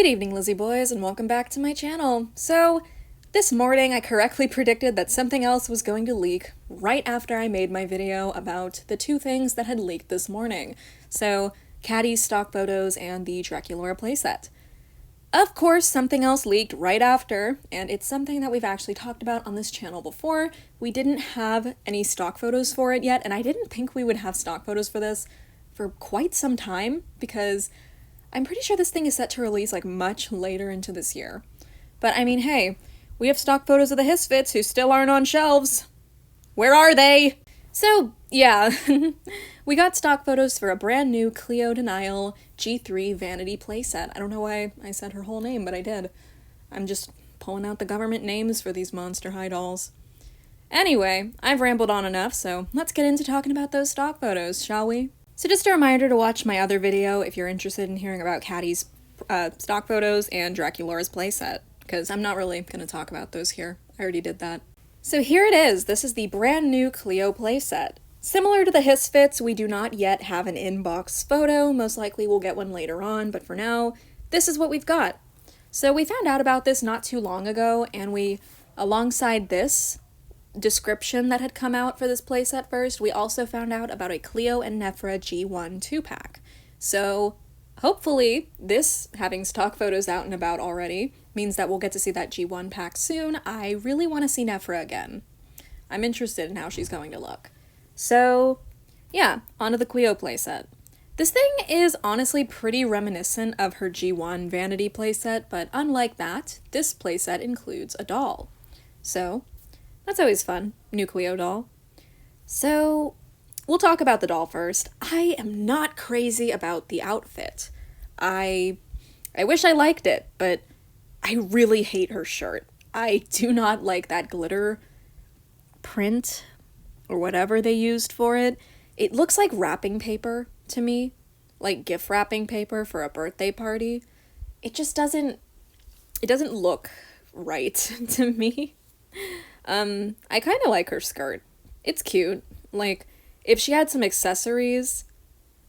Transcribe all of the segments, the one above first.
Good evening, Lizzie boys, and welcome back to my channel. So, this morning I correctly predicted that something else was going to leak right after I made my video about the two things that had leaked this morning. So, Caddy's stock photos and the Draculaura playset. Of course, something else leaked right after, and it's something that we've actually talked about on this channel before. We didn't have any stock photos for it yet, and I didn't think we would have stock photos for this for quite some time, because I'm pretty sure this thing is set to release like much later into this year. But I mean, hey, we have stock photos of the Hisfits who still aren't on shelves. Where are they? So, yeah, we got stock photos for a brand new Cleo Denial G3 Vanity playset. I don't know why I said her whole name, but I did. I'm just pulling out the government names for these Monster High dolls. Anyway, I've rambled on enough, so let's get into talking about those stock photos, shall we? So just a reminder to watch my other video if you're interested in hearing about Caddy's stock photos and Draculaura's playset, because I'm not really going to talk about those here. I already did that. So here it is. This is the brand new Cleo playset. Similar to the Hisfits, we do not yet have an inbox photo. Most likely we'll get one later on, but for now, this is what we've got. So we found out about this not too long ago, and we, alongside this description that had come out for this playset first, we also found out about a Cleo and Nephra G1 2-pack. So hopefully this, having stock photos out and about already, means that we'll get to see that G1 pack soon. I really want to see Nephra again. I'm interested in how she's going to look. So yeah, onto the Cleo playset. This thing is honestly pretty reminiscent of her G1 Vanity playset, but unlike that, this playset includes a doll. So that's always fun, new Cleo doll. So, we'll talk about the doll first. I am not crazy about the outfit. I wish I liked it, but I really hate her shirt. I do not like that glitter print, or whatever they used for it. It looks like wrapping paper to me, like gift wrapping paper for a birthday party. It just doesn't look right to me. I kind of like her skirt. It's cute. Like, if she had some accessories,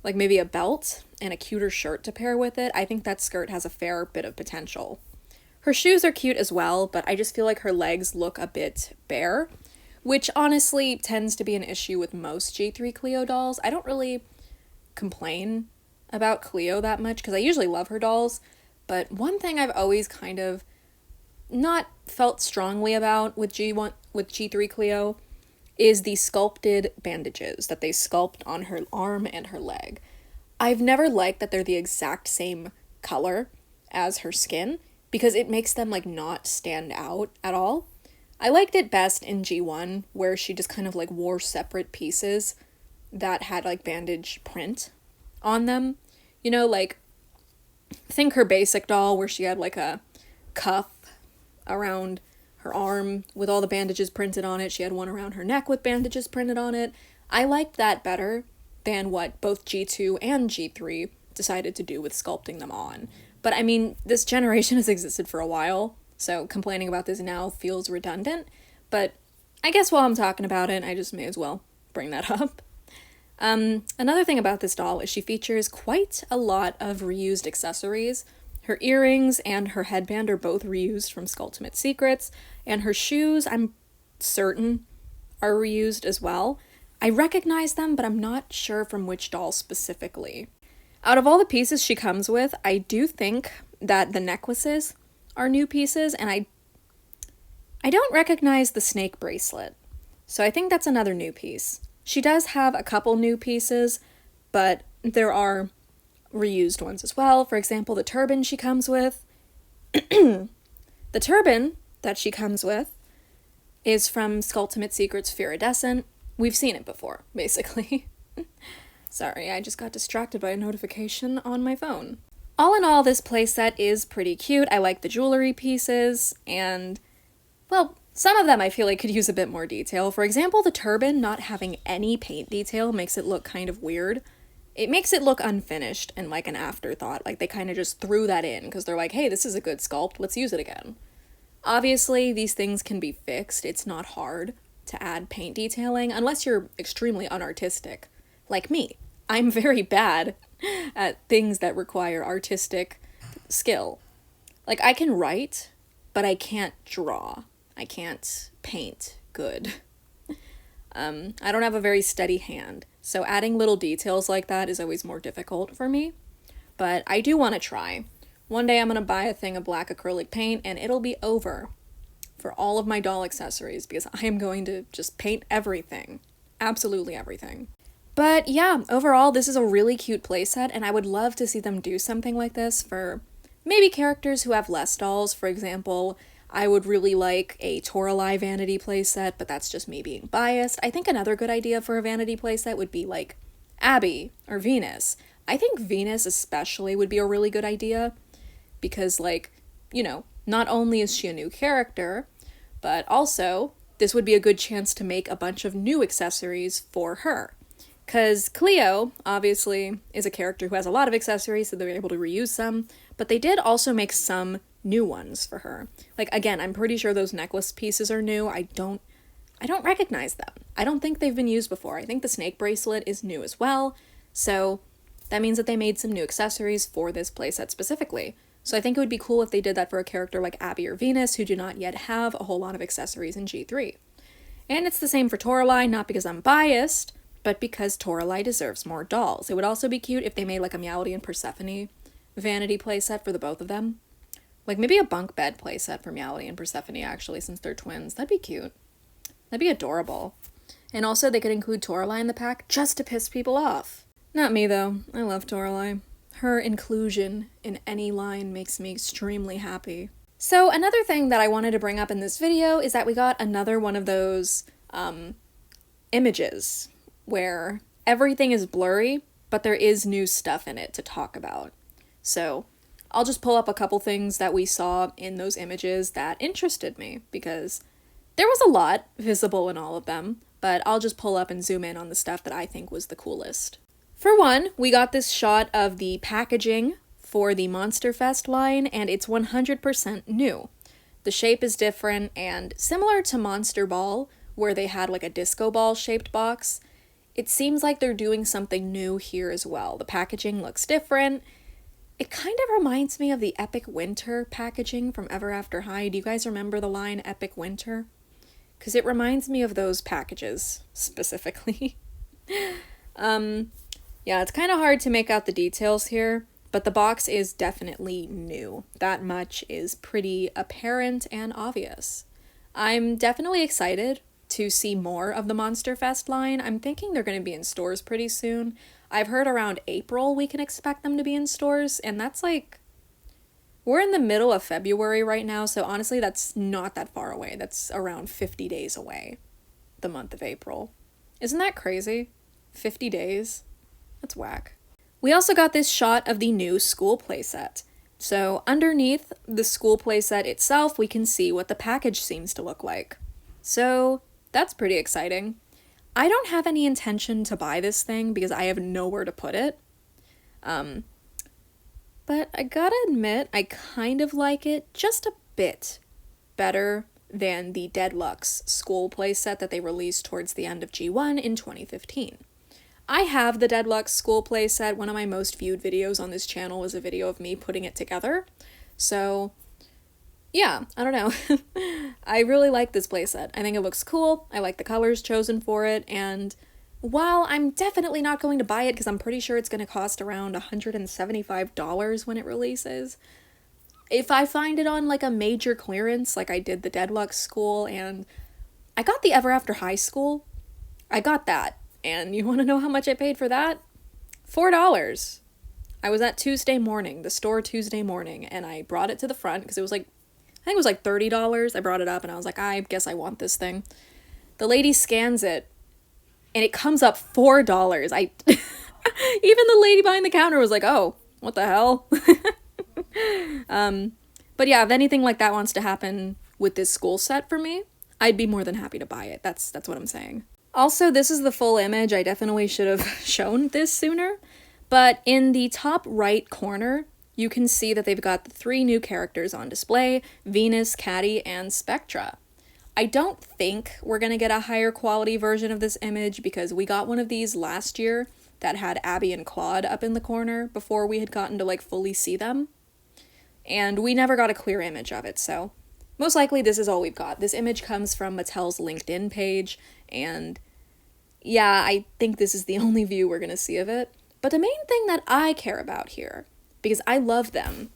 like maybe a belt and a cuter shirt to pair with it, I think that skirt has a fair bit of potential. Her shoes are cute as well, but I just feel like her legs look a bit bare, which honestly tends to be an issue with most G3 Cleo dolls. I don't really complain about Cleo that much, because I usually love her dolls, but one thing I've always kind of not felt strongly about with G3 Cleo is the sculpted bandages that they sculpt on her arm and her leg. I've never liked that they're the exact same color as her skin, because it makes them like not stand out at all. I liked it best in G1, where she just kind of like wore separate pieces that had like bandage print on them. You know, like, think her basic doll where she had like a cuff around her arm with all the bandages printed on it. She had one around her neck with bandages printed on it. I liked that better than what both G2 and G3 decided to do with sculpting them on. But I mean, this generation has existed for a while, so complaining about this now feels redundant, but I guess while I'm talking about it, I just may as well bring that up. Another thing about this doll is she features quite a lot of reused accessories. Her earrings and her headband are both reused from Skulltimate Secrets, and her shoes, I'm certain, are reused as well. I recognize them, but I'm not sure from which doll specifically. Out of all the pieces she comes with, I do think that the necklaces are new pieces, and I don't recognize the snake bracelet, so I think that's another new piece. She does have a couple new pieces, but there are reused ones as well. For example, the turban she comes with. The turban that she comes with is from Skulltimate Secrets Viridescent. We've seen it before, basically. Sorry, I just got distracted by a notification on my phone. All in all, this playset is pretty cute. I like the jewelry pieces, and, well, some of them I feel like could use a bit more detail. For example, the turban not having any paint detail makes it look kind of weird. It makes it look unfinished and like an afterthought, like they kind of just threw that in because they're like, hey, this is a good sculpt, let's use it again. Obviously, these things can be fixed. It's not hard to add paint detailing unless you're extremely unartistic, like me. I'm very bad at things that require artistic skill. Like, I can write, but I can't draw. I can't paint good. I don't have a very steady hand, so adding little details like that is always more difficult for me. But I do want to try. One day I'm going to buy a thing of black acrylic paint and it'll be over for all of my doll accessories because I am going to just paint everything. Absolutely everything. But yeah, overall, this is a really cute playset, and I would love to see them do something like this for maybe characters who have less dolls. For example, I would really like a Toralei Vanity playset, but that's just me being biased. I think another good idea for a Vanity playset would be like Abby or Venus. I think Venus especially would be a really good idea because, like, you know, not only is she a new character, but also this would be a good chance to make a bunch of new accessories for her. Because Cleo, obviously, is a character who has a lot of accessories, so they're able to reuse some, but they did also make some new ones for her. Like, again, I'm pretty sure those necklace pieces are new. I don't recognize them. I don't think they've been used before. I think the snake bracelet is new as well, so that means that they made some new accessories for this playset specifically. So I think it would be cool if they did that for a character like Abby or Venus, who do not yet have a whole lot of accessories in G3. And it's the same for Toralei, not because I'm biased, but because Toralei deserves more dolls. It would also be cute if they made like a Meowdy and Persephone Vanity playset for the both of them. Like maybe a bunk bed playset for Meowdy and Persephone, actually, since they're twins. That'd be cute. That'd be adorable. And also they could include Toralei in the pack just to piss people off. Not me though. I love Toralei. Her inclusion in any line makes me extremely happy. So another thing that I wanted to bring up in this video is that we got another one of those images where everything is blurry, but there is new stuff in it to talk about. So I'll just pull up a couple things that we saw in those images that interested me, because there was a lot visible in all of them, but I'll just pull up and zoom in on the stuff that I think was the coolest. For one, we got this shot of the packaging for the Monster Fest line, and it's 100% new. The shape is different, and similar to Monster Ball, where they had like a disco ball shaped box, it seems like they're doing something new here as well. The packaging looks different. It kind of reminds me of the Epic Winter packaging from Ever After High. Do you guys remember the line Epic Winter? Because it reminds me of those packages, specifically. Yeah, it's kind of hard to make out the details here, but the box is definitely new. That much is pretty apparent and obvious. I'm definitely excited to see more of the Monster Fest line. I'm thinking they're going to be in stores pretty soon. I've heard around April we can expect them to be in stores, and that's like, we're in the middle of February right now, so honestly that's not that far away. That's around 50 days away, the month of April. Isn't that crazy? 50 days? That's whack. We also got this shot of the new school playset. So underneath the school playset itself, we can see what the package seems to look like. So that's pretty exciting. I don't have any intention to buy this thing because I have nowhere to put it. But I gotta admit, I kind of like it just a bit better than the Deadluxe school playset that they released towards the end of G1 in 2015. I have the Deadluxe school playset. One of my most viewed videos on this channel was a video of me putting it together. So yeah, I don't know. I really like this playset. I think it looks cool. I like the colors chosen for it, and while I'm definitely not going to buy it because I'm pretty sure it's going to cost around $175 when it releases, if I find it on like a major clearance like I did the Deadluxe school, and I got the Ever After High School, I got that, and you want to know how much I paid for that? $4. I was at the store Tuesday morning, and I brought it to the front because it was like, I think it was like $30. I brought it up and I was like, I guess I want this thing. The lady scans it and it comes up $4. Even the lady behind the counter was like, oh, what the hell? But yeah, if anything like that wants to happen with this school set for me, I'd be more than happy to buy it. That's what I'm saying. Also, this is the full image. I definitely should have shown this sooner. But in the top right corner, you can see that they've got the 3 new characters on display: Venus, Caddy, and Spectra. I don't think we're going to get a higher quality version of this image because we got one of these last year that had Abby and Claude up in the corner before we had gotten to like fully see them. and we never got a clear image of it, so most likely this is all we've got. This image comes from Mattel's LinkedIn page, and yeah, I think this is the only view we're gonna see of it. But the main thing that I care about here, because I love them,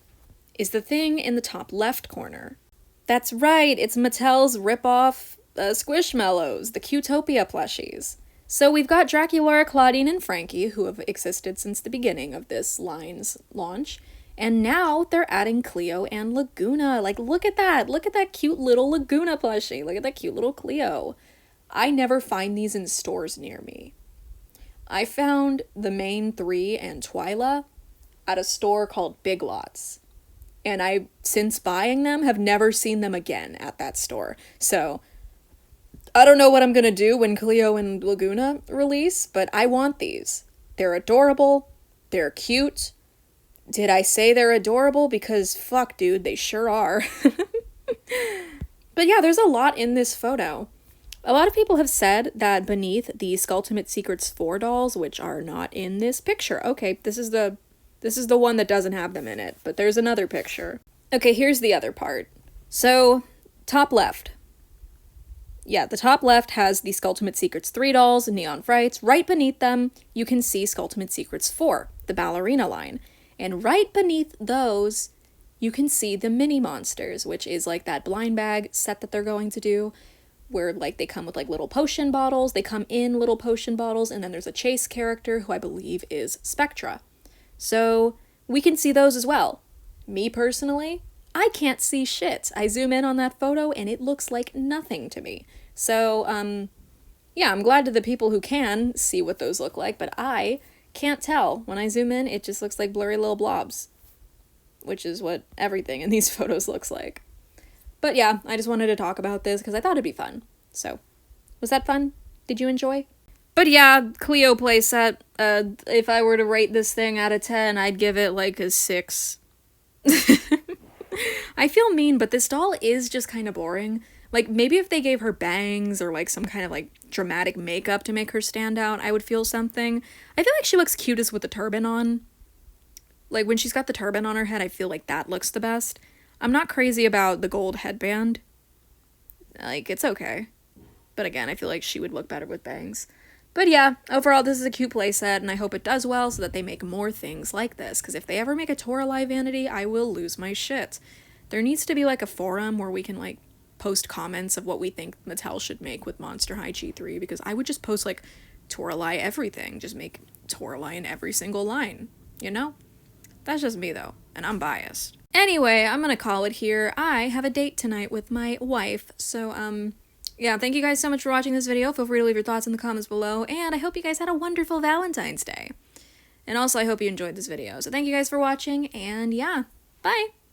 is the thing in the top left corner. That's right, it's Mattel's ripoff Squishmallows, the Cutopia plushies. So we've got Draculaura, Claudine, and Frankie, who have existed since the beginning of this line's launch, and now they're adding Cleo and Laguna. Like, look at that! Look at that cute little Laguna plushie! Look at that cute little Cleo. I never find these in stores near me. I found the main three and Twyla at a store called Big Lots. And I, since buying them, have never seen them again at that store. So, I don't know what I'm gonna do when Cleo and Laguna release, but I want these. They're adorable. They're cute. Did I say they're adorable? Because fuck, dude, they sure are. But yeah, there's a lot in this photo. A lot of people have said that beneath the Skulltimate Secrets 4 dolls, which are not in this picture. Okay, this is the one that doesn't have them in it, but there's another picture. Okay, here's the other part. So, top left. Yeah, the top left has the Skulltimate Secrets 3 dolls, Neon Frights. Right beneath them, you can see Skulltimate Secrets 4, the ballerina line. And right beneath those, you can see the mini monsters, which is like that blind bag set that they're going to do, where like they come with like little potion bottles, they come in little potion bottles, and then there's a chase character who I believe is Spectra. So we can see those as well. Me personally, I can't see shit. I zoom in on that photo and it looks like nothing to me. So, yeah, I'm glad to the people who can see what those look like, but I can't tell. When I zoom in, it just looks like blurry little blobs, which is what everything in these photos looks like. But yeah, I just wanted to talk about this because I thought it'd be fun. So, was that fun? Did you enjoy? But yeah, Cleo playset, if I were to rate this thing out of 10, I'd give it like a 6. I feel mean, but this doll is just kind of boring. Like, maybe if they gave her bangs or like some kind of like dramatic makeup to make her stand out, I would feel something. I feel like she looks cutest with the turban on. Like, when she's got the turban on her head, I feel like that looks the best. I'm not crazy about the gold headband. Like, it's okay. But again, I feel like she would look better with bangs. But yeah, overall, this is a cute playset, and I hope it does well so that they make more things like this. Because if they ever make a Toralei Vanity, I will lose my shit. There needs to be like a forum where we can like post comments of what we think Mattel should make with Monster High G3, because I would just post like Toralei everything. Just make Toralei in every single line, you know? That's just me though, and I'm biased. Anyway, I'm gonna call it here. I have a date tonight with my wife, so yeah, thank you guys so much for watching this video. Feel free to leave your thoughts in the comments below, and I hope you guys had a wonderful Valentine's Day. And also, I hope you enjoyed this video. So thank you guys for watching, and yeah, bye!